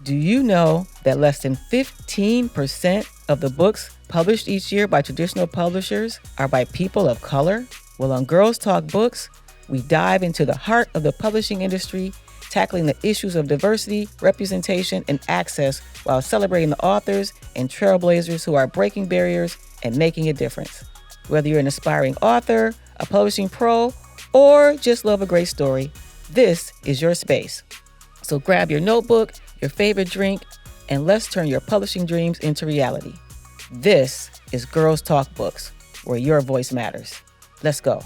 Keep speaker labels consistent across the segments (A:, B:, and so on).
A: Do you know that less than 15% of the books published each year by traditional publishers are by people of color? Well, on Girls Talk Books, we dive into the heart of the publishing industry, tackling the issues of diversity, representation, and access while celebrating the authors and trailblazers who are breaking barriers and making a difference. Whether you're an aspiring author, a publishing pro, or just love a great story, this is your space. So grab your notebook, your favorite drink, and let's turn your publishing dreams into reality. This is Girls Talk Books, where your voice matters. Let's go.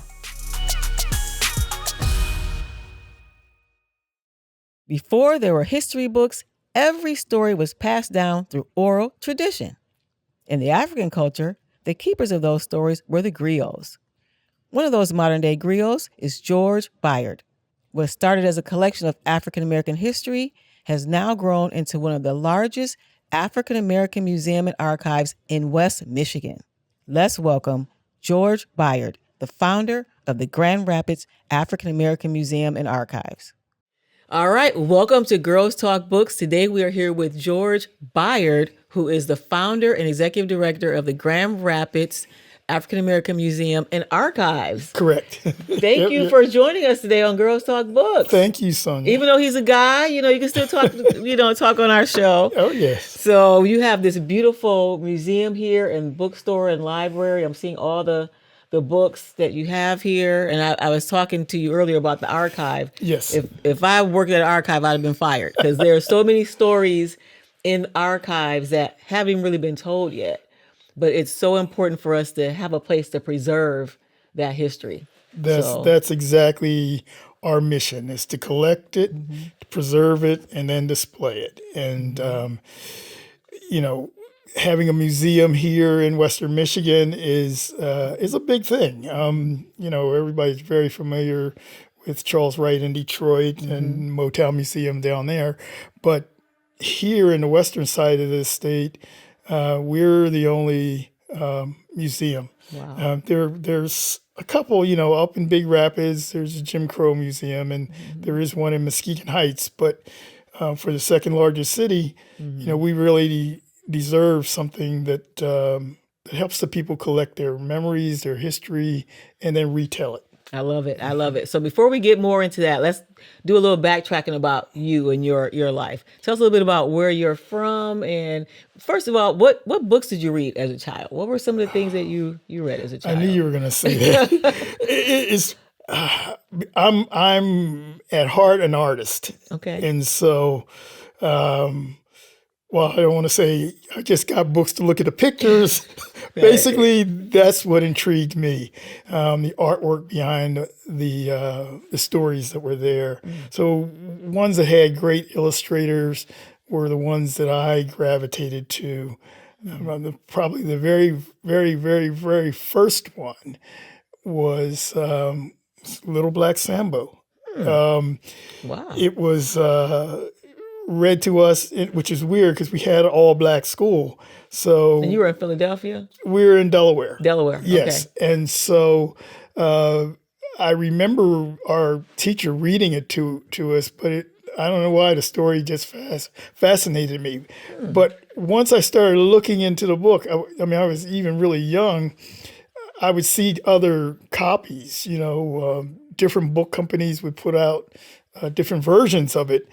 A: Before there were history books, every story was passed down through oral tradition. In the African culture, the keepers of those stories were the griots. One of those modern-day griots is George Bayard. What started as a collection of African-American history has now grown into one of the largest African-American museum and archives in West Michigan. Let's welcome George Bayard, the founder of the Grand Rapids African-American Museum and Archives. All right, welcome to Girls Talk Books. Today we are here with George Bayard, who is the founder and executive director of the Grand Rapids African-American Museum and Archives.
B: Correct.
A: Thank you for joining us today on Girls Talk Books.
B: Thank you, Sonia.
A: Even though he's a guy, you can still talk, talk on our show.
B: Oh, yes.
A: So you have this beautiful museum here and bookstore and library. I'm seeing all the books that you have here. And I was talking to you earlier about the archive.
B: Yes.
A: If I worked at an archive, I'd have been fired because there are so many stories in archives that haven't really been told yet. But it's so important for us to have a place to preserve that history.
B: That's exactly our mission, is to collect it, to preserve it, and then display it. And, having a museum here in Western Michigan is a big thing. Everybody's very familiar with Charles Wright in Detroit and Motown Museum down there. But here in the western side of the state, we're the only museum.
A: Wow.
B: There's a couple, up in Big Rapids. There's a Jim Crow Museum, and there is one in Muskegon Heights. But for the second largest city, we really deserve something that helps the people collect their memories, their history, and then retell it.
A: I love it. I love it. So before we get more into that, let's do a little backtracking about you and your life. Tell us a little bit about where you're from. And first of all, what books did you read as a child? What were some of the things that you read as a child?
B: I knew you were going to say that. I'm at heart an artist.
A: Okay.
B: And so, I don't want to say I just got books to look at the pictures. Basically, that's what intrigued me, the artwork behind the stories that were there. So ones that had great illustrators were the ones that I gravitated to. Probably the very, very, very, very first one was Little Black Sambo.
A: Wow.
B: It was read to us, which is weird because we had an all-black school. So
A: and you were in Philadelphia?
B: We were in Delaware.
A: Delaware,
B: yes.
A: Okay.
B: And so I remember our teacher reading it to us, but I don't know why the story just fascinated me. But once I started looking into the book, I was even really young, I would see other copies, different book companies would put out different versions of it.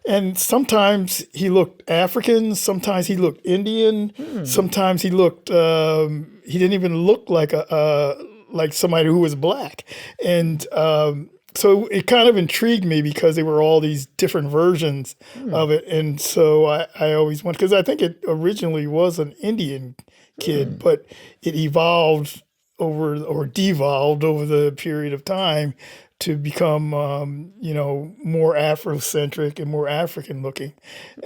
B: And sometimes he looked African, sometimes he looked Indian, sometimes he looked, he didn't even look like like somebody who was black. And so it kind of intrigued me because there were all these different versions of it. And so I always wanted, because I think it originally was an Indian kid, but it evolved or devolved over the period of time to become, more Afrocentric and more African looking.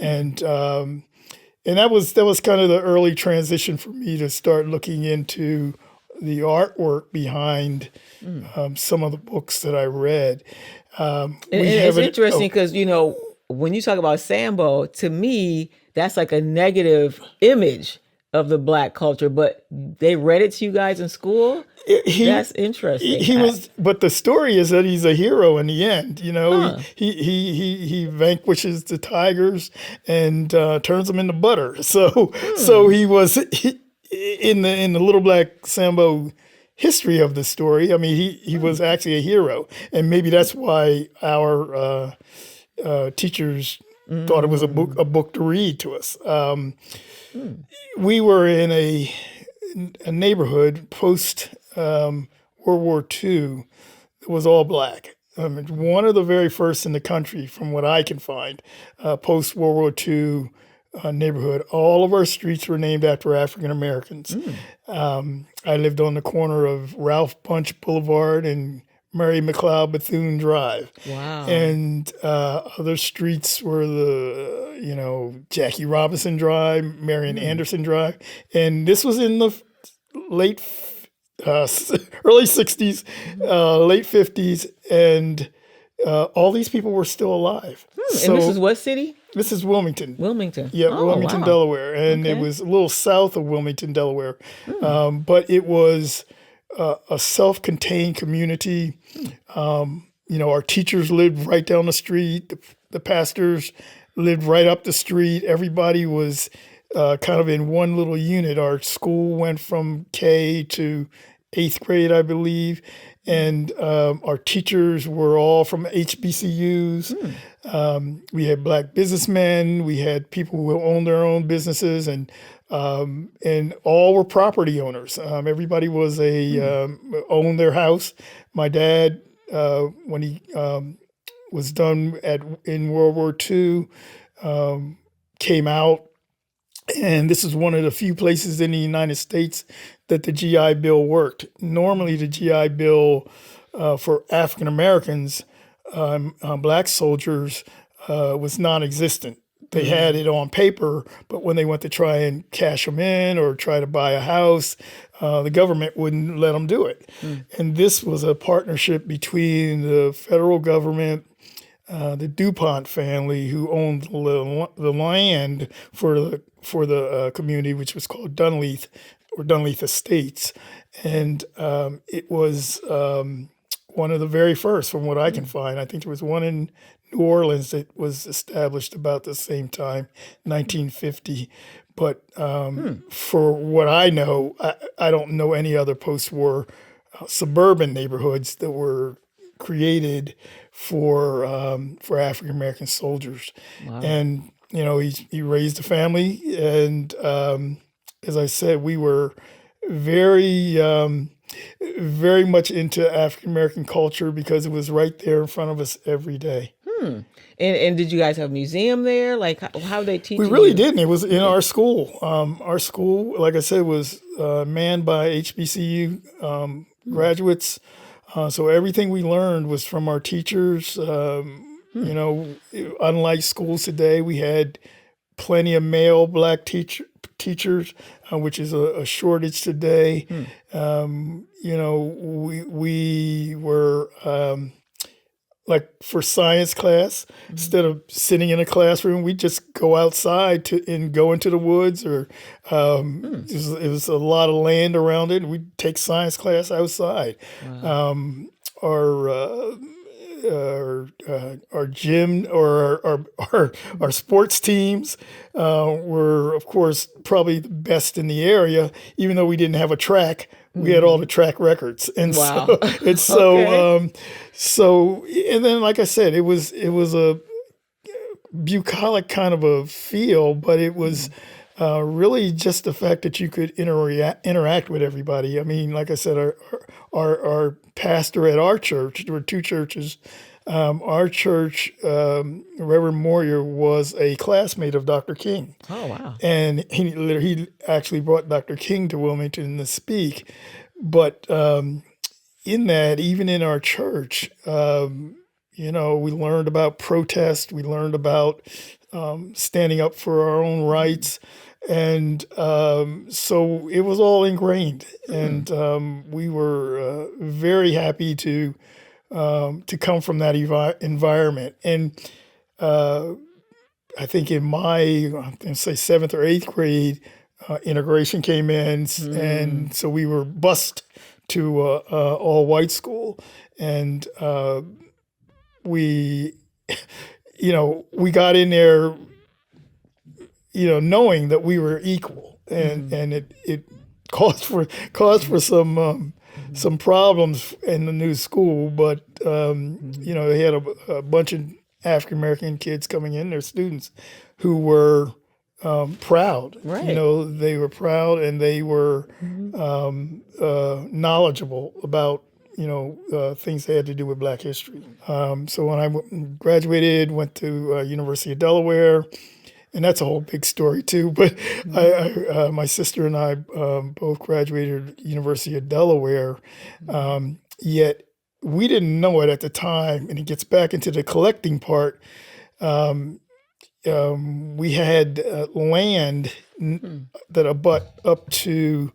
B: And that was kind of the early transition for me to start looking into the artwork behind some of the books that I read.
A: It's interesting because, when you talk about Sambo, to me, that's like a negative image of the Black culture, but they read it to you guys in school.
B: He
A: That's interesting.
B: he was, but the story is that he's a hero in the end.
A: Huh.
B: He vanquishes the tigers and turns them into butter. So he was in the Little Black Sambo history of the story. I mean, he was actually a hero, and maybe that's why our teachers thought it was a book to read to us. We were in a neighborhood post World War II that was all Black. One of the very first in the country, from what I can find, post World War II neighborhood. All of our streets were named after African Americans. I lived on the corner of Ralph Bunch Boulevard and Mary McLeod Bethune Drive.
A: Wow.
B: And other streets were Jackie Robinson Drive, Marion Anderson Drive. And this was in the late, early 60s, late 50s. And all these people were still alive.
A: And this is what city?
B: This is Wilmington.
A: Wilmington.
B: Yeah,
A: Oh,
B: Wilmington,
A: wow.
B: Delaware. And it was a little south of Wilmington, Delaware. But it was a self-contained community. Our teachers lived right down the street. The pastors lived right up the street. Everybody was kind of in one little unit. Our school went from K to 8th grade, I believe. And our teachers were all from HBCUs. We had Black businessmen. We had people who owned their own businesses, and all were property owners. Everybody was owned their house. My dad, when he was done in World War II, came out. And this is one of the few places in the United States that the GI Bill worked. Normally, the GI Bill for African Americans, Black soldiers, was non-existent. They had it on paper, but when they went to try and cash them in or try to buy a house, the government wouldn't let them do it. And this was a partnership between the federal government, the DuPont family, who owned the land for the community, which was called Dunleith or Dunleith Estates, and it was one of the very first, from what I can find. I think there was one in New Orleans that was established about the same time, 1950. But for what I know, I don't know any other post-war suburban neighborhoods that were created for African American soldiers.
A: Wow.
B: And he raised a family, and as I said, we were very very much into African American culture because it was right there in front of us every day.
A: And did you guys have a museum there? Like, how they teach
B: We
A: you?
B: really didn't. It was in our school. Our school, like I said, was manned by HBCU graduates. So everything we learned was from our teachers. Unlike schools today, we had plenty of male Black teachers, which is a shortage today. We were like for science class, instead of sitting in a classroom, we just go outside and go into the woods, or it was a lot of land around it. We'd take science class outside.
A: Wow.
B: Our gym or our sports teams were, of course, probably the best in the area. Even though we didn't have a track, we had all the track records, and
A: Wow.
B: and then, like I said, it was a bucolic kind of a feel, but it was really just the fact that you could interact with everybody. I mean, like I said, our pastor at our church, there were two churches. Our church, Reverend Moyer, was a classmate of Dr. King.
A: Oh, wow.
B: And he actually brought Dr. King to Wilmington to speak. But in that, even in our church, we learned about protest. We learned about standing up for our own rights. And so it was all ingrained. And we were very happy to come from that environment. And I think in my, I'm going to say 7th or 8th grade, integration came in, and so we were bused to all white school, and we, we got in there, knowing that we were equal, and it caused for some problems in the new school, but they had a bunch of African American kids coming in, their students, who were proud.
A: Right.
B: They were proud, and they were knowledgeable about things that had to do with Black history. So when I graduated, went to University of Delaware. And that's a whole big story too. But my sister and I both graduated at University of Delaware. Yet we didn't know it at the time. And it gets back into the collecting part. We had land that abut up to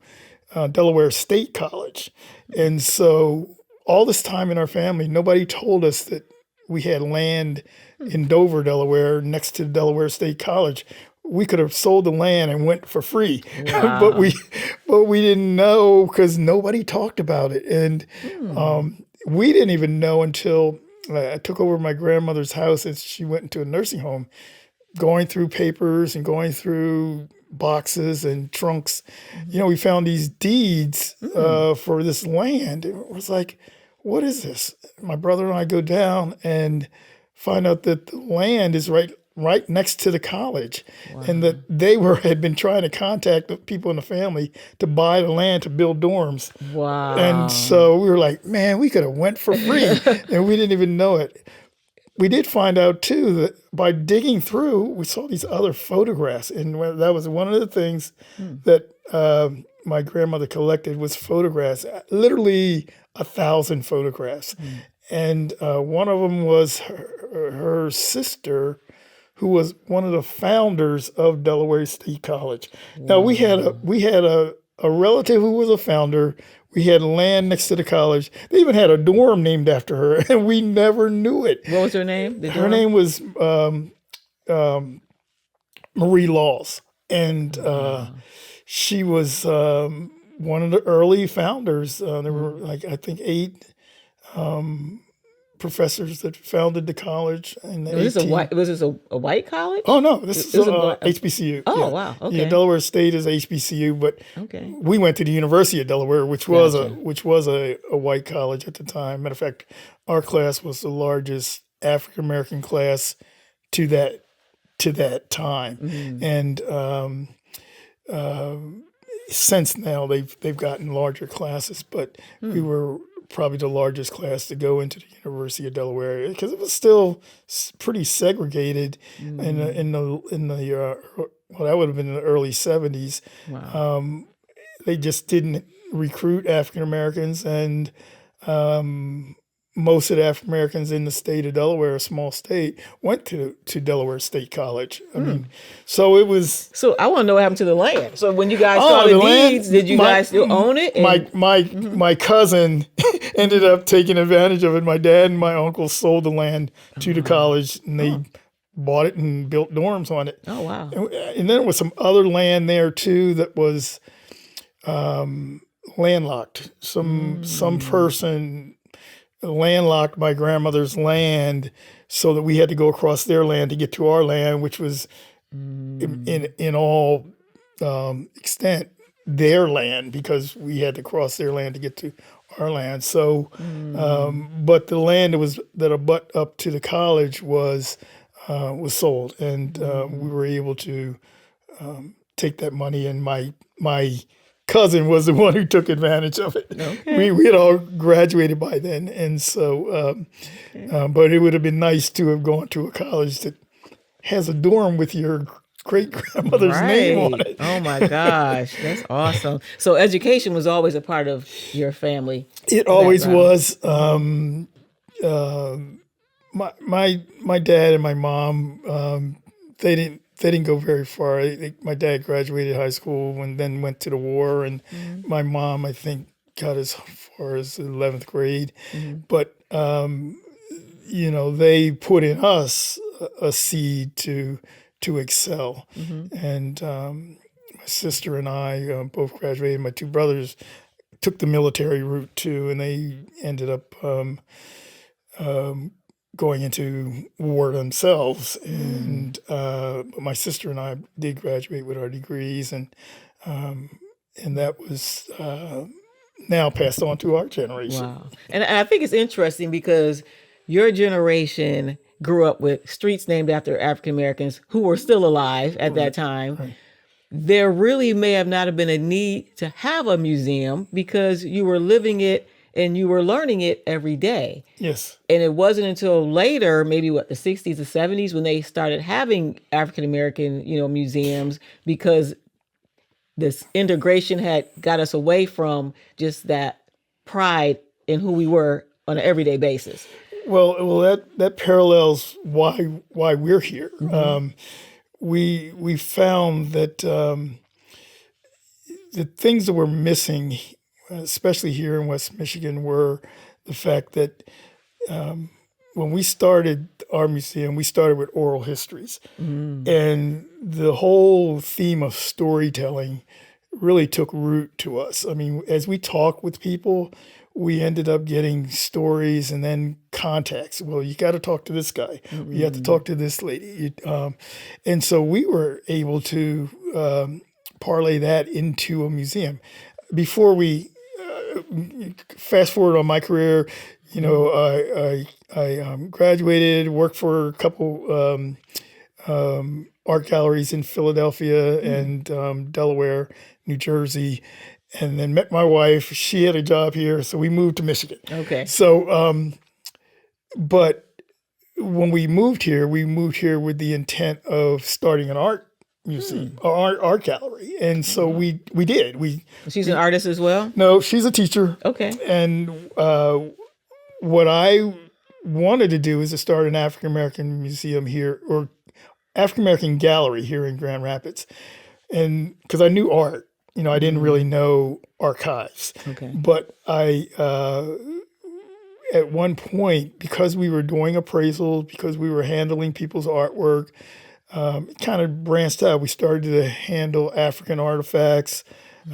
B: Delaware State College. And so all this time in our family, nobody told us that we had land in Dover, Delaware, next to Delaware State College. We could have sold the land and went for free.
A: Wow.
B: but we didn't know because nobody talked about it. And we didn't even know until I took over my grandmother's house as she went into a nursing home, going through papers and going through boxes and trunks. We found these deeds for this land. It was like, what is this? My brother and I go down and find out that the land is right next to the college. Wow. And that they had been trying to contact the people in the family to buy the land to build dorms.
A: Wow.
B: And so we were like, man, we could have went for free and we didn't even know it. We did find out too that by digging through, we saw these other photographs. And that was one of the things that my grandmother collected was photographs, literally 1,000 photographs. And one of them was her sister, who was one of the founders of Delaware State College. Now we had a relative who was a founder. We had land next to the college. They even had a dorm named after her, and we never knew it.
A: What was her name?
B: Her name was Marie Laws, and she was one of the early founders. There were I think 8 professors that founded the college.
A: Was this a white college?
B: Oh no, this is HBCU.
A: Oh
B: yeah.
A: Wow, okay.
B: Yeah, Delaware State is HBCU, but
A: okay.
B: We went to the University of Delaware, which was a white college at the time. Matter of fact, our class was the largest African American class to that time, and since now they've gotten larger classes, but we were probably the largest class to go into the University of Delaware because it was still pretty segregated in the well, that would have been in the early 70s.
A: Wow.
B: They just didn't recruit African Americans, and most of the African Americans in the state of Delaware, a small state, went to Delaware State College. I mean, so it was.
A: So I want to know what happened to the land. So when you guys saw the deeds, did you guys still own it?
B: My cousin ended up taking advantage of it. My dad and my uncle sold the land to the college, and they bought it and built dorms on it.
A: Oh wow!
B: And then there was some other land there too that was landlocked. Some person landlocked my grandmother's land so that we had to go across their land to get to our land, which was in all extent their land because we had to cross their land to get to our land. So, but the land that abut up to the college was sold, and we were able to take that money, and my cousin was the one who took advantage of it. Okay. We had all graduated by then, and so, but it would have been nice to have gone to a college that has a dorm with your great-grandmother's name on it.
A: Oh my gosh, that's awesome. So education was always a part of your family.
B: It always was. My dad and my mom, they didn't go very far. My dad graduated high school and then went to the war, and my mom, I think, got as far as 11th grade. But they put in us a seed to excel, and my sister and I both graduated. My two brothers took the military route too, and they ended up going into war themselves. And but my sister and I did graduate with our degrees, and that was now passed on to our generation.
A: Wow. And I think it's interesting because your generation grew up with streets named after African Americans who were still alive at that time.
B: Right.
A: There really may have not have been a need to have a museum because you were living it and you were learning it every day.
B: Yes.
A: And it wasn't until later, maybe the 60s or 70s, when they started having African American, museums, because this integration had got us away from just that pride in who we were on an everyday basis.
B: Well, that parallels why we're here. We found that the things that were missing, especially here in West Michigan, were the fact that when we started our museum, we started with oral histories, and the whole theme of storytelling really took root to us. I mean, as we talk with people, we ended up getting stories and then contacts. Well, you got to talk to this guy. You have to talk to this lady. And so we were able to parlay that into a museum. Before we fast forward on my career, I graduated, worked for a couple art galleries in Philadelphia and Delaware, New Jersey, and then met my wife. She had a job here, so we moved to Michigan.
A: Okay.
B: So, but when we moved here with the intent of starting an art museum, art gallery, and so we did.
A: She's an artist as well?
B: No, she's a teacher.
A: Okay.
B: And what I wanted to do is to start an African American museum here, or African American gallery here in Grand Rapids, and because I knew art. I didn't really know archives.
A: Okay.
B: But I, at one point, because we were doing appraisals, because we were handling people's artwork, it kind of branched out. We started to handle African artifacts.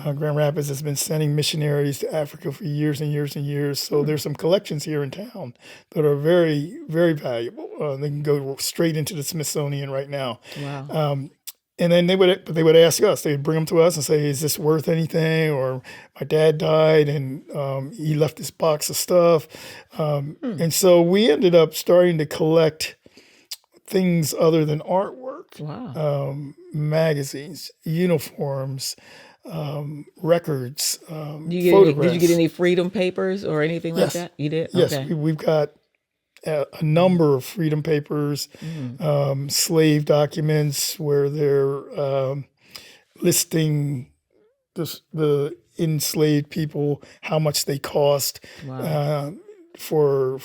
B: Grand Rapids has been sending missionaries to Africa for years and years and years. So there's some collections here in town that are very, very valuable. They can go straight into the Smithsonian right now.
A: Wow.
B: And then they would ask us. They'd bring them to us and say, "Is this worth anything?" Or, "My dad died, and he left this box of stuff." And so we ended up starting to collect things other than artwork.
A: Wow.
B: Magazines, uniforms, records,
A: Did you
B: photographs.
A: get any freedom papers or anything like that? You did?
B: Yes,
A: Okay.
B: we've got a number of freedom papers, slave documents where they're listing the enslaved people, how much they cost.
A: Wow.
B: For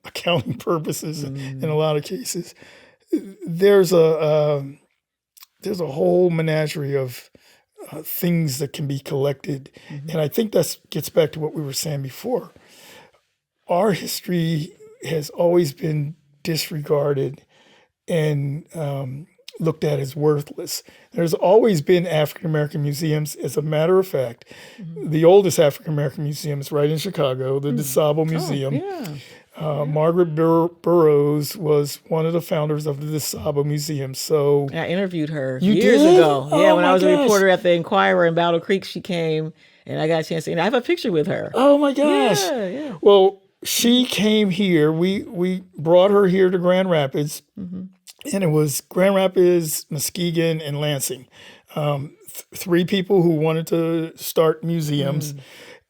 B: accounting purposes in a lot of cases. There's a whole menagerie of things that can be collected, and I think that gets back to what we were saying before. Our history has always been disregarded and looked at as worthless. There's always been African American museums. As a matter of fact, the oldest African American museum is right in Chicago, the DeSable Museum. Margaret Burroughs was one of the founders of the DeSable Museum. So
A: I interviewed her
B: You
A: years
B: did?
A: ago. Yeah,
B: Oh
A: when
B: my
A: I was a
B: gosh.
A: reporter at the Inquirer in Battle Creek, she came and I got a chance to, and I have a picture with her.
B: oh my gosh.
A: Yeah.
B: Well, she came here. We brought her here to Grand Rapids, and it was Grand Rapids, Muskegon, and Lansing. Three people who wanted to start museums.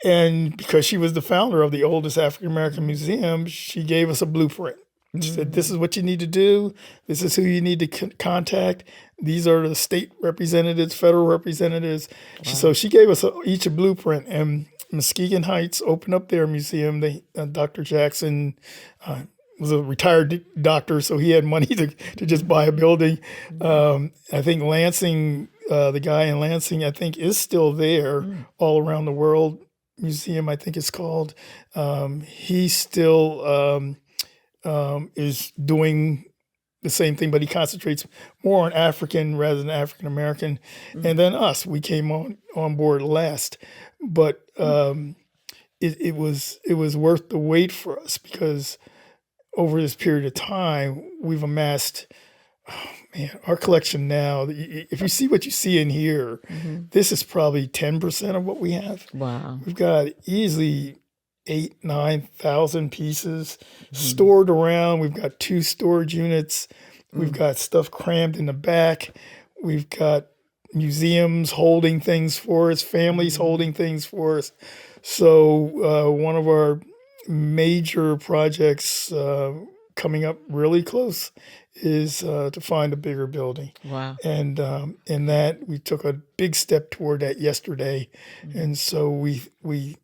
B: And because she was the founder of the oldest African American museum, she gave us a blueprint. She said, "This is what you need to do. This is who you need to contact. These are the state representatives, federal representatives." So she gave us each a blueprint. And Muskegon Heights opened up their museum. Dr. Jackson was a retired doctor, so he had money to just buy a building. I think Lansing, the guy in Lansing, I think is still there. All Around the World Museum, I think it's called. He still is doing the same thing, but he concentrates more on African rather than African American. And then us, we came on board last, but it was worth the wait for us, because over this period of time we've amassed, man, our collection now. If you see what you see in here, this is probably 10% of what we have.
A: Wow.
B: We've got easily 8,000-9,000 pieces stored around. We've got 2 storage units. We've got stuff crammed in the back. We've got museums holding things for us, families holding things for us. So one of our major projects coming up really close is to find a bigger building.
A: Wow.
B: And in that, we took a big step toward that yesterday. And so we'll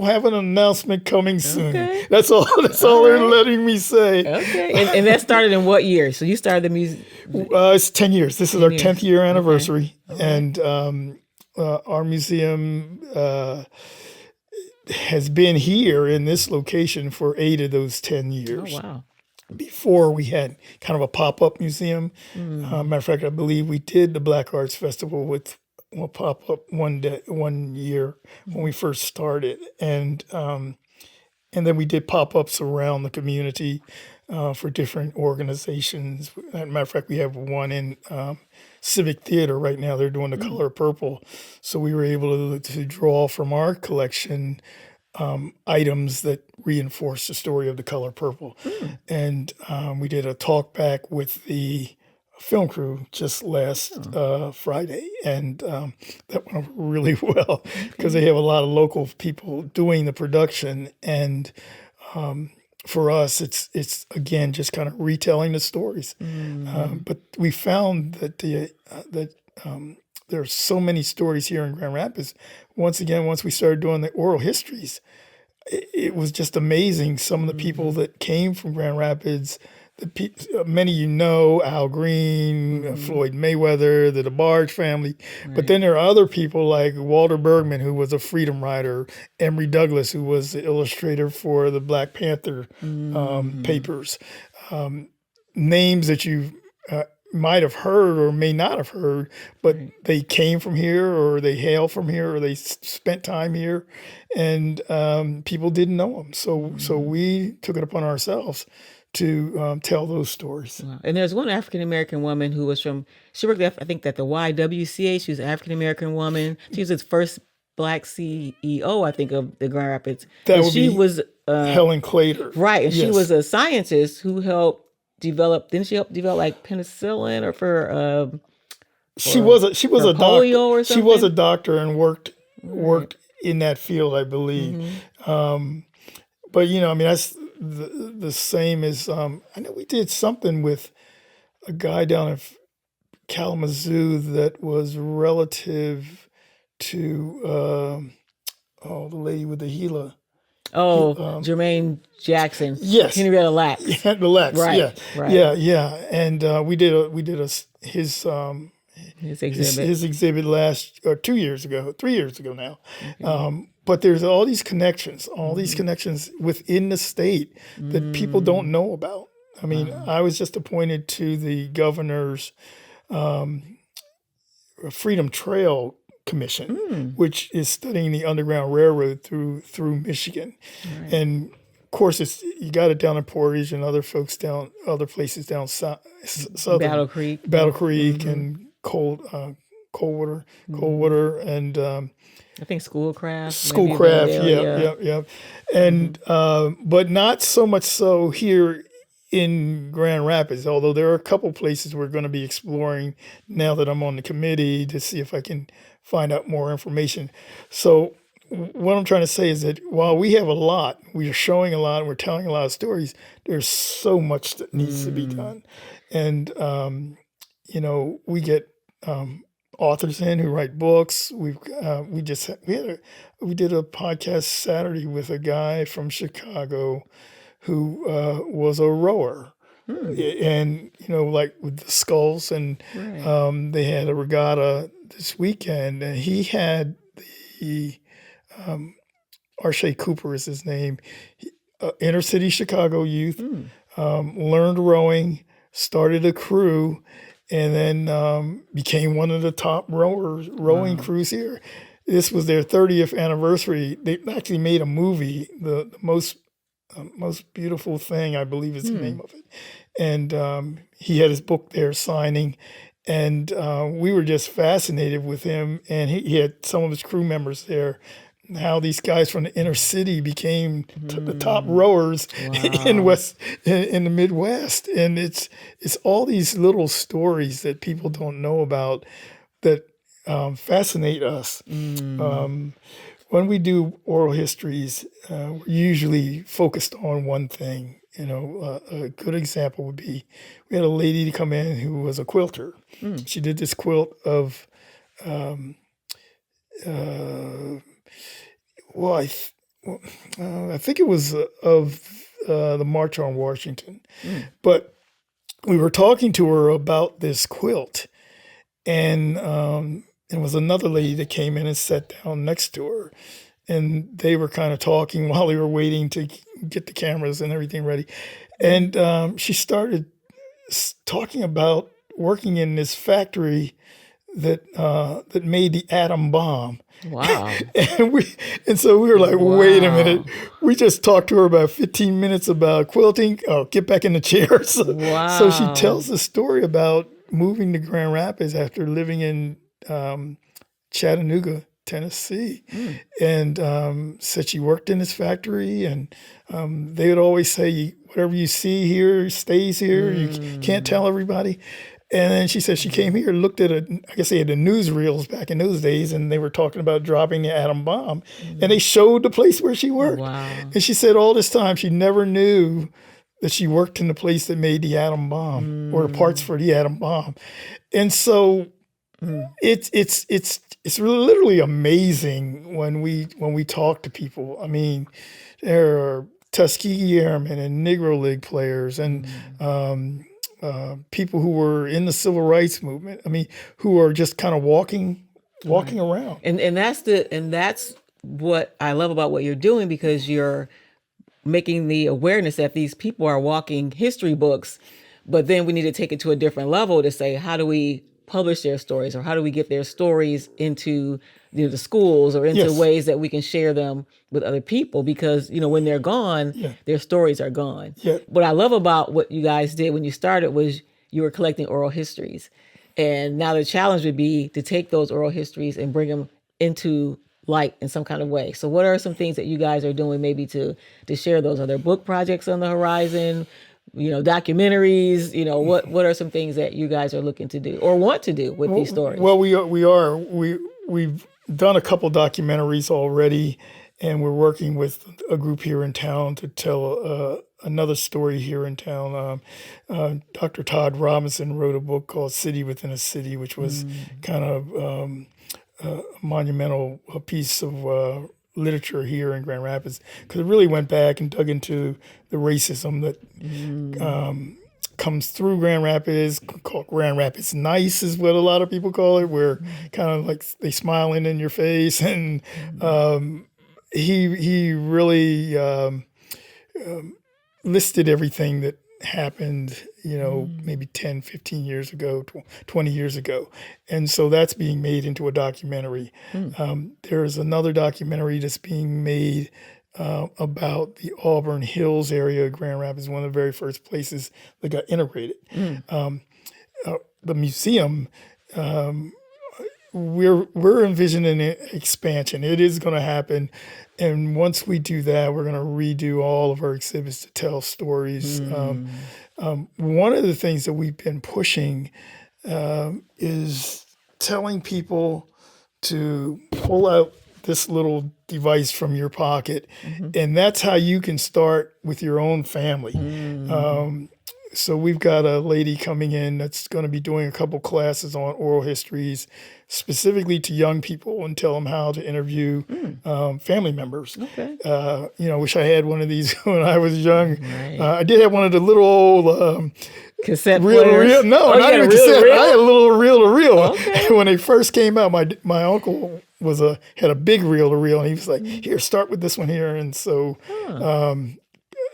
B: have an announcement coming soon.
A: Okay.
B: That's all they're letting me say.
A: Okay. And that started in what year? So you started the museum?
B: It's 10 years. This is our 10th year anniversary.
A: Okay.
B: And our museum has been here in this location for 8 of those 10 years.
A: Oh, wow.
B: Before, we had kind of a pop-up museum. Matter of fact, I believe we did the Black Arts Festival with a pop-up one year when we first started. And then we did pop-ups around the community for different organizations. As a matter of fact, we have one in Civic Theater right now. They're doing the Color Purple. So we were able to draw from our collection items that reinforce the story of the Color Purple. And we did a talk back with the film crew just last Friday, and that went over really well, because they have a lot of local people doing the production. And for us, it's again just kind of retelling the stories. But we found that there are so many stories here in Grand Rapids. Once we started doing the oral histories, it was just amazing. Some of the people that came from Grand Rapids, many Al Green, Floyd Mayweather, the DeBarge family. Right. But then there are other people like Walter Bergman, who was a freedom rider, Emory Douglas, who was the illustrator for the Black Panther papers. Names that you might have heard or may not have heard, but they came from here, or they hail from here, or they spent time here, and people didn't know them. So we took it upon ourselves to tell those stories.
A: Wow. And there's one African American woman who was she worked at, I think, at the YWCA. She was an African American woman. She was the first Black CEO, I think, of the Grand Rapids.
B: She was Helen Clater.
A: Right. And she was a scientist who helped develop, didn't she help develop like penicillin or for
B: she was a
A: polio or something?
B: She was a doctor and worked in that field, I believe. But that's the same as I know we did something with a guy down in Kalamazoo that was relative to the lady with the Gila.
A: Jermaine Jackson.
B: Yes,
A: Henrietta Lacks.
B: Yeah, the Lacks.
A: Right.
B: Yeah. And we did his
A: exhibit.
B: His exhibit 3 years ago now. Okay. But there's all these connections within the state that people don't know about. I mean, I was just appointed to the governor's Freedom Trail Commission, which is studying the Underground Railroad through Michigan. Right. And of course, you got it down in Portage and other places down southern
A: Battle Creek,
B: and Coldwater, and
A: I think Schoolcraft.
B: Yeah. And but not so much so here in Grand Rapids, although there are a couple places we're going to be exploring now that I'm on the committee to see if I can find out more information. So what I'm trying to say is that while we have a lot, we are showing a lot, and we're telling a lot of stories, there's so much that needs to be done. And, we get authors in who write books. We did a podcast Saturday with a guy from Chicago who was a rower. And, like with the sculls, and they had a regatta this weekend, and he had the Arshay Cooper is his name, inner city Chicago youth, learned rowing, started a crew, and then became one of the top rowing crews here. This was their 30th anniversary. They actually made a movie, the most beautiful thing, I believe is the name of it. And he had his book there signing, and we were just fascinated with him. And he had some of his crew members there. How these guys from the inner city became the top rowers in the Midwest, and it's all these little stories that people don't know about that fascinate us. When we do oral histories, we're usually focused on one thing. A good example would be we had a lady to come in who was a quilter. She did this quilt of, I think it was of the March on Washington. But we were talking to her about this quilt, and there was another lady that came in and sat down next to her, and they were kind of talking while they were waiting to get the cameras and everything ready. And she started talking about working in this factory that made the atom bomb.
A: Wow.
B: and so we were like, wait a minute. We just talked to her about 15 minutes about quilting. Oh, get back in the chair. So she tells the story about moving to Grand Rapids after living in Chattanooga, Tennessee, and said she worked in this factory, and they would always say, whatever you see here stays here. You can't tell everybody. And then she said she came here, looked at I guess they had the newsreels back in those days, and they were talking about dropping the atom bomb, and they showed the place where she worked.
A: Wow. And
B: she said all this time she never knew that she worked in the place that made the atom bomb or the parts for the atom bomb. And so it's literally amazing when we talk to people. I mean, there are Tuskegee Airmen and Negro League players and people who were in the civil rights movement. I mean, who are just kind of walking around.
A: And that's what I love about what you're doing, because you're making the awareness that these people are walking history books, but then we need to take it to a different level to say, how do we publish their stories, or how do we get their stories into the schools or into ways that we can share them with other people? Because when they're gone, their stories are gone. What I love about what you guys did when you started was you were collecting oral histories, and now the challenge would be to take those oral histories and bring them into light in some kind of way. So what are some things that you guys are doing maybe to share those? Are there book projects on the horizon? Documentaries, what are some things that you guys are looking to do or want to do with these stories?
B: Well, we've done a couple documentaries already, and we're working with a group here in town to tell another story here in town. Dr. Todd Robinson wrote a book called City Within a City, which was kind of a monumental piece of literature here in Grand Rapids, because it really went back and dug into the racism that comes through Grand Rapids, called Grand Rapids Nice is what a lot of people call it, where kind of like they smiling in your face. And he really listed everything that happened, maybe 10, 15 years ago, 20 years ago. And so that's being made into a documentary. There's another documentary that's being made about the Auburn Hills area of Grand Rapids, one of the very first places that got integrated. The museum, we're envisioning an expansion. It is going to happen. And once we do that, we're going to redo all of our exhibits to tell stories. One of the things that we've been pushing is telling people to pull out this little device from your pocket, and that's how you can start with your own family. So we've got a lady coming in that's going to be doing a couple classes on oral histories, specifically to young people, and tell them how to interview family members. Okay. Wish I had one of these when I was young. Right. I did have one of the little old
A: cassette
B: reel. No, not even cassette. I had a little reel-to-reel.
A: Okay.
B: When they first came out, my uncle had a big reel-to-reel, and he was like, "Here, start with this one here." And so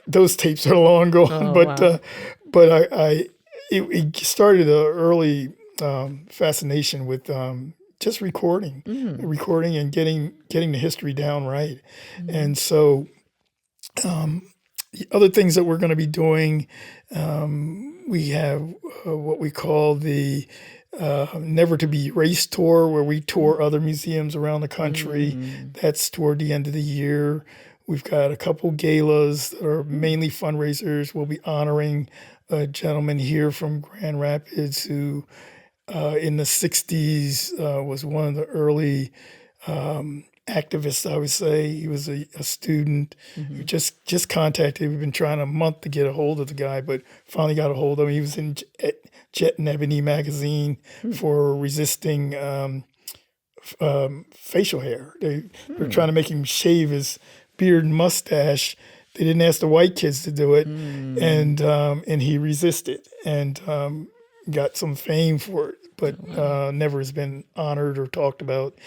B: those tapes are long gone, but I it started an early fascination with just recording and getting the history down right. And so the other things that we're going to be doing, we have what we call the Never to Be Erased tour, where we tour other museums around the country. That's toward the end of the year. We've got a couple galas that are mainly fundraisers. We'll be honoring a gentleman here from Grand Rapids who in the 60s was one of the early activists, I would say. He was a student who just contacted. We've been trying a month to get a hold of the guy, but finally got a hold of him. He was in Jet and Ebony magazine for resisting facial hair. They were trying to make him shave his beard and mustache. They didn't ask the white kids to do it, and he resisted and got some fame for it, but never has been honored or talked about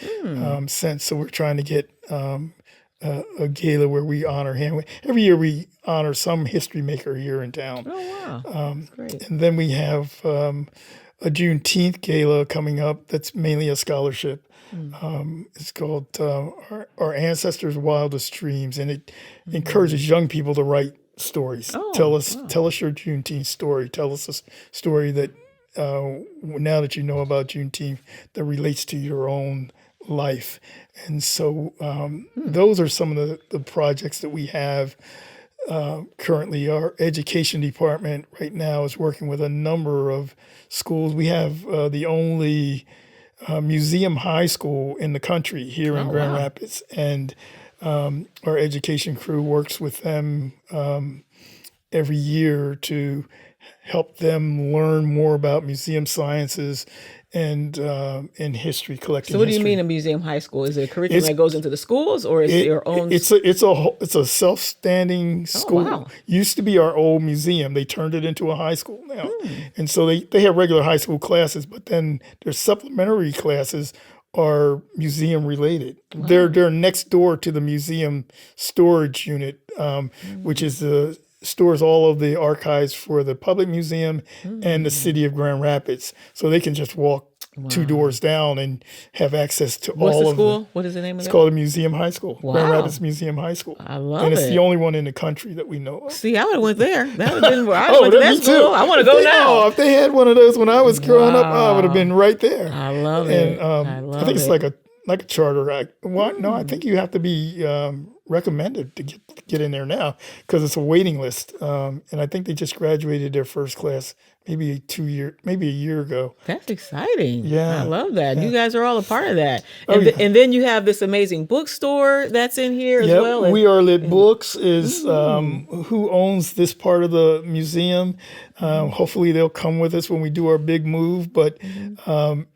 B: since. So we're trying to get a gala where we honor him. Every year we honor some history maker here in town.
A: Oh, wow. Great.
B: And then we have a Juneteenth gala coming up that's mainly a scholarship. It's called Our Ancestors' Wildest Dreams, and it encourages young people to write stories. Tell us your Juneteenth story. Tell us a story that now that you know about Juneteenth that relates to your own life. And so those are some of the projects that we have currently. Our education department right now is working with a number of schools. We have the only museum high school in the country here in Grand Rapids, and our education crew works with them every year to help them learn more about museum sciences and history, collecting.
A: So what do you mean a museum high school? Is it a curriculum that goes into the schools, or is it your own?
B: It's a self-standing school.
A: Wow.
B: Used to be our old museum. They turned it into a high school now. And so they have regular high school classes, but then their supplementary classes are museum related. They're next door to the museum storage unit, which is stores all of the archives for the public museum and the city of Grand Rapids. So they can just walk 2 doors down and have access to
A: What's
B: all
A: the
B: of
A: school? What is the name of it?
B: It's called a museum high school.
A: Wow.
B: Grand Rapids Museum High School.
A: I love it.
B: And it's the only one in the country that we know of.
A: See, I would have went there. That would have been where I went to that
B: me
A: school.
B: too.
A: I want to go now.
B: If they had one of those when I was growing up, I would have been right there.
A: I love it.
B: And I think it's like a charter act. No, I think you have to be recommended to get in there now because it's a waiting list. And I think they just graduated their first class maybe a year ago.
A: That's exciting.
B: Yeah.
A: I love that. You guys are all a part of that.
B: Oh,
A: And then you have this amazing bookstore that's in here as well.
B: We Are Lit Books is who owns this part of the museum. Hopefully they'll come with us when we do our big move. But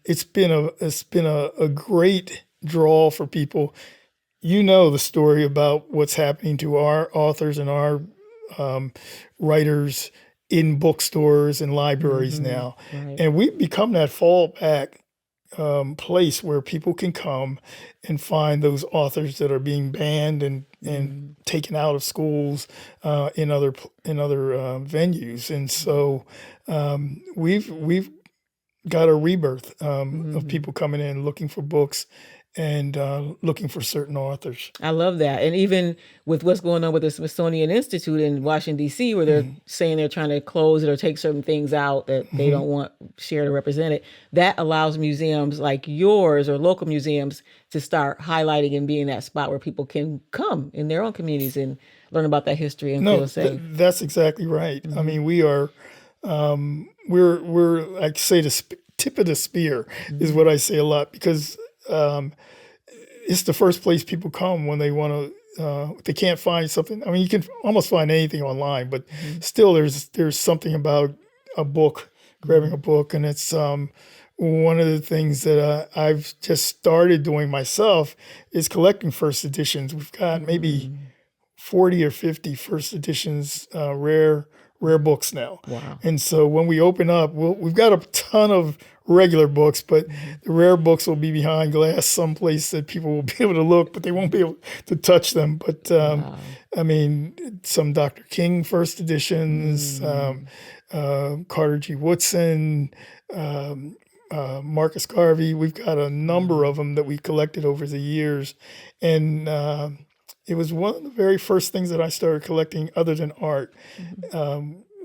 B: it's been a great draw for people. You know the story about what's happening to our authors and our writers in bookstores and libraries now.
A: Right.
B: And we've become that fallback place where people can come and find those authors that are being banned and taken out of schools in other venues. And so we've got a rebirth of people coming in looking for books and looking for certain authors.
A: I love that. And even with what's going on with the Smithsonian Institute in Washington, D.C., where they're saying they're trying to close it or take certain things out that they don't want shared or represented, that allows museums like yours or local museums to start highlighting and being that spot where people can come in their own communities and learn about that history and feel safe.
B: That's exactly right. I mean, we are, we're I say the tip of the spear is what I say a lot, because it's the first place people come when they want to. They can't find something. I mean, you can almost find anything online, but still, there's something about a book, grabbing a book, and it's one of the things that I've just started doing myself is collecting first editions. We've got maybe 40 or 50 first editions, rare books now.
A: Wow.
B: And so when we open up, we've got a ton of regular books, but the rare books will be behind glass someplace that people will be able to look, but they won't be able to touch them. But I mean, some Dr. King first editions, Carter G. Woodson, Marcus Garvey. We've got a number of them that we collected over the years. And it was one of the very first things that I started collecting other than art.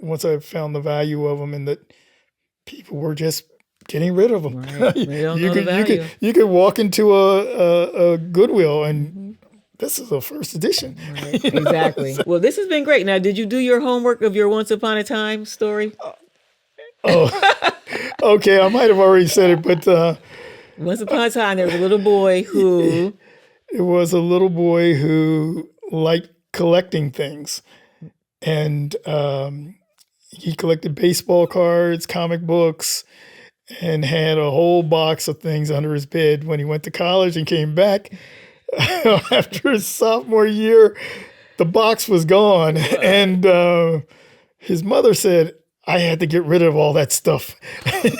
B: Once I found the value of them and that people were just getting rid of them.
A: Right. They don't know the value.
B: You could walk into a Goodwill and this is a first edition.
A: Right. Exactly. Well, this has been great. Now, did you do your homework of your Once Upon a Time story?
B: Oh, okay. I might have already said it, but
A: Once upon a time, there was a little boy who...
B: It was a little boy who liked collecting things. And he collected baseball cards, comic books, and had a whole box of things under his bed. When he went to college and came back after his sophomore year, the box was gone. And his mother said, I had to get rid of all that stuff.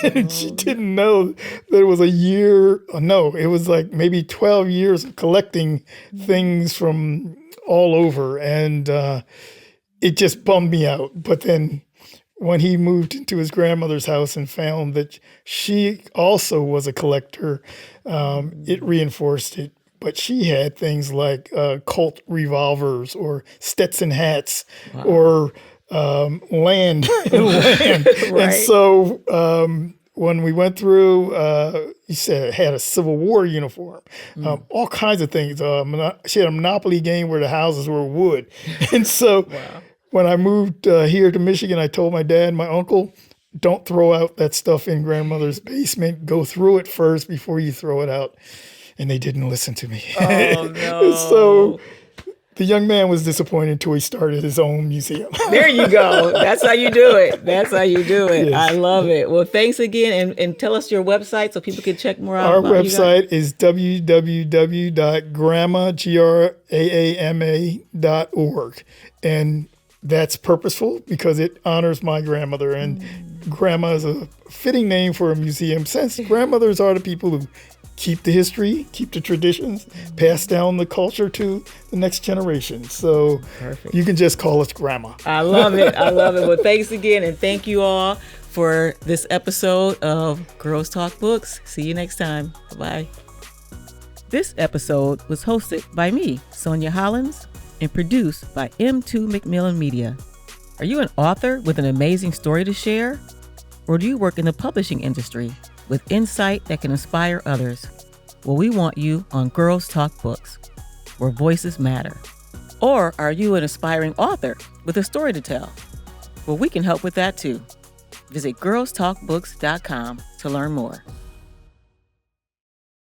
B: And she didn't know that it was it was like maybe 12 years of collecting things from all over. And it just bummed me out. But then when he moved into his grandmother's house and found that she also was a collector, it reinforced it. But she had things like Colt revolvers or Stetson hats or land. Right. And so when we went through, he said had a Civil War uniform, all kinds of things. She had a Monopoly game where the houses were wood. And so when I moved here to Michigan, I told my dad and my uncle, don't throw out that stuff in grandmother's basement. Go through it first before you throw it out. And they didn't listen to me.
A: Oh, no.
B: So the young man was disappointed until he started his own museum.
A: There you go. That's how you do it. That's how you do it.
B: Yes.
A: I love it. Well, thanks again. And tell us your website so people can check more out.
B: Our website is www.graama.org. And that's purposeful because it honors my grandmother. And GRAAMA is a fitting name for a museum since grandmothers are the people who keep the history, keep the traditions, pass down the culture to the next generation. So you can just call us GRAAMA.
A: I love it. I love it. Well, thanks again. And thank you all for this episode of Girls Talk Books. See you next time. Bye-bye. This episode was hosted by me, Sonia Hollins, and produced by M2 McMillan Media. Are you an author with an amazing story to share? Or do you work in the publishing industry with insight that can inspire others? Well, we want you on Girls Talk Books, where voices matter. Or are you an aspiring author with a story to tell? Well, we can help with that too. Visit girlstalkbooks.com to learn more.